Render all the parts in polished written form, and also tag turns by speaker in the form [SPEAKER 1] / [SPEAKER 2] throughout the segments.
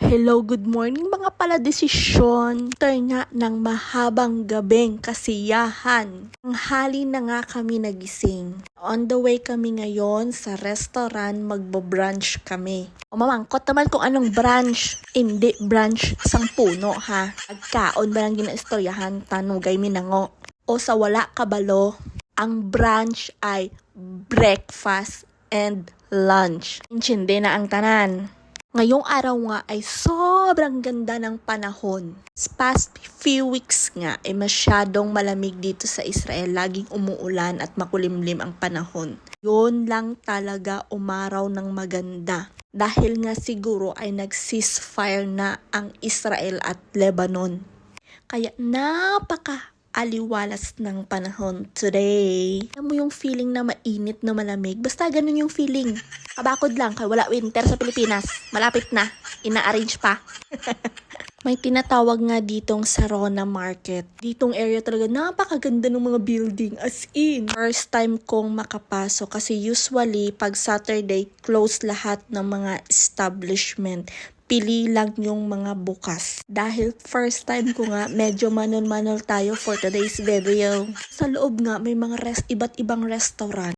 [SPEAKER 1] Hello, good morning mga paladesisyon. After nga ng mahabang gabing kasiyahan, tanghali na nga kami nagising. On the way kami ngayon sa restaurant, magbo-brunch kami. O mamangkot naman kung anong brunch. Hindi brunch sang puno ha. Agkaon ba lang ginaistoryahan, tanugay minango. O sa wala kabalo, ang brunch ay breakfast and lunch. Intindi na ang tanan. Ngayong araw nga ay sobrang ganda ng panahon. Past few weeks nga ay masyadong malamig dito sa Israel. Laging umuulan at makulimlim ang panahon. Yun lang talaga umaraw ng maganda. Dahil nga siguro ay nag-ceasefire na ang Israel at Lebanon. Kaya aliwalas ng panahon today. Alam mo yung feeling na mainit na malamig? Basta ganun yung feeling. Kabakod lang, kaya wala winter sa Pilipinas. Malapit na. Ina-arrange pa. May tinatawag nga ditong Sarona Market. Ditong area talaga, napakaganda ng mga building. As in, first time kong makapasok kasi usually, pag Saturday, close lahat ng mga establishment. Pili lang yung mga bukas. Dahil first time ko nga, medyo manol-manol tayo for today's video. Sa loob nga, may mga iba't ibang restaurant.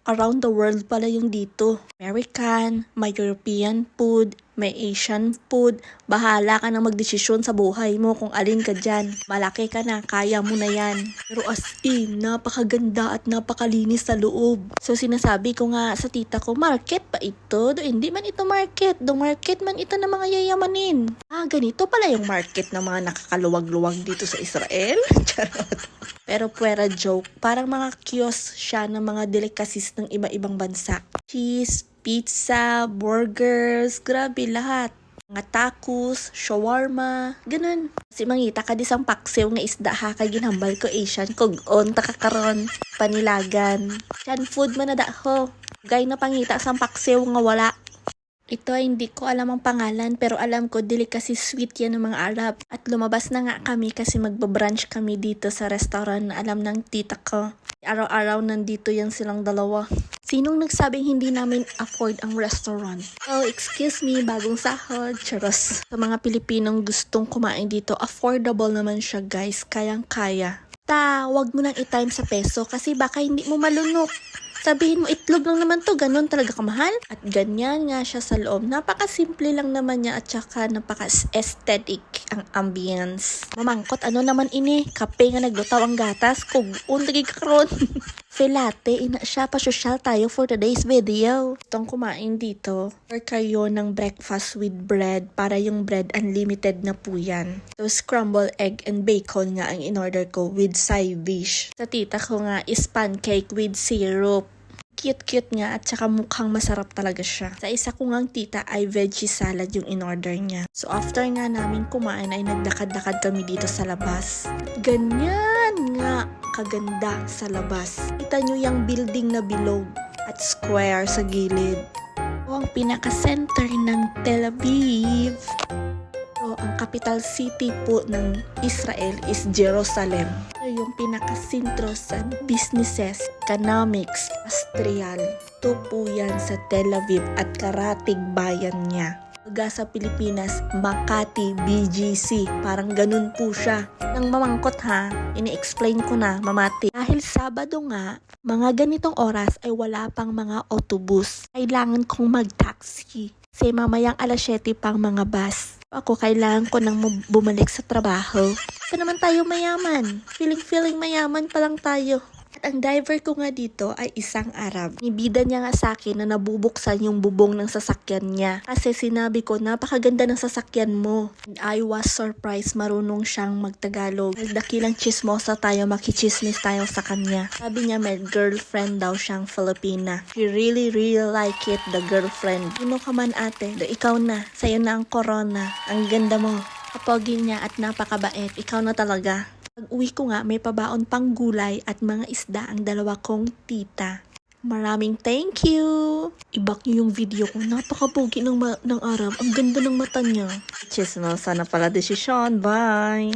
[SPEAKER 1] Around the world pala yung dito. American, may European food, may Asian food. Bahala ka na magdesisyon sa buhay mo kung alin ka dyan. Malaki ka na, kaya mo na yan. Pero as in, napakaganda at napakalinis sa loob. So sinasabi ko nga sa tita ko, market pa ito? Hindi man ito market. Market man ito ng mga yayamanin. Ganito pala yung market ng mga nakakaluwag-luwag dito sa Israel? Charot. Pero puwera joke, parang mga kiosk siya ng mga delicacies ng iba-ibang bansa. Cheese, pizza, burgers, grabe lahat. Mga tacos, shawarma, ganun. Kasi mangita ka disang paksiw nga isda ha, kay ginhambal ko Asian, kugon, takakaron, panilagan. Yan, food man na daho. Gay na pangita sang paksiw nga wala. Ito ay hindi ko alam ang pangalan pero alam ko delicacy sweet yan ng mga Arab. At lumabas na nga kami kasi magbabrunch kami dito sa restaurant na alam ng tita ko. Araw-araw nandito yan silang dalawa. Sinong nagsabing hindi namin afford ang restaurant? Oh, excuse me, bagong sahod. Charos. Sa mga Pilipinong gustong kumain dito, affordable naman siya guys. Kayang-kaya. Wag mo nang i-time sa peso kasi baka hindi mo malunok. Sabihin mo, itlog lang naman to, ganun talaga kamahal. At ganyan nga siya sa loob. Napaka-simple lang naman niya at saka napaka-aesthetic ang ambience. Mamangkot, ano naman ini? Kape nga naglutaw ang gatas. Kugun, lagi kakaroon. Felate, ina siya, pa-social tayo for today's video. Itong kumain dito, or kayo ng breakfast with bread, para yung bread unlimited na po yan. So, scrambled egg and bacon nga ang in-order ko with side dish. Sa tita ko nga is pancake with syrup. Cute-cute nga at saka mukhang masarap talaga siya. Sa isa ko ngang tita ay veggie salad yung in-order niya. So after nga namin kumain ay nagdakad-dakad kami dito sa labas. Ganyan nga kaganda sa labas. Kita nyo yung building na bilog at square sa gilid. O ang pinaka-center ng Tel Aviv. So ang capital city po ng Israel is Jerusalem. Yung pinakasintro sa businesses, economics, industrial. Ito po yan sa Tel Aviv at karatig bayan niya. Sa Pilipinas, Makati, BGC. Parang ganun po siya. Nang mamangkot ha, ini-explain ko na, mamati. Dahil Sabado nga, mga ganitong oras ay wala pang mga autobus. Kailangan kong mag-taxi. Kasi mamayang alas 7 pang mga bus. Ako kailangan ko nang bumalik sa trabaho. Pa naman tayo mayaman. Feeling mayaman pa lang tayo. At ang driver ko nga dito ay isang Arab. Nibida niya nga sa akin na nabubuksan yung bubong ng sasakyan niya. Kasi sinabi ko, napakaganda ng sasakyan mo. And I was surprised, marunong siyang magtagalog. Dakilang chismosa tayo, makichismis tayo sa kanya. Sabi niya may girlfriend daw siyang Filipina. She really like it, the girlfriend. Sino ka man ate? Ikaw na. Sa'yo na ang corona. Ang ganda mo. Kapogi niya at napakabait. Ikaw na talaga. Pag uwi ko nga, may pabaon pang gulay at mga isda ang dalawa kong tita. Maraming thank you! I-back nyo yung video ko. Napakapogi ng Arab. Ang ganda ng mata niya. Chismosa na pala desisyon. Bye!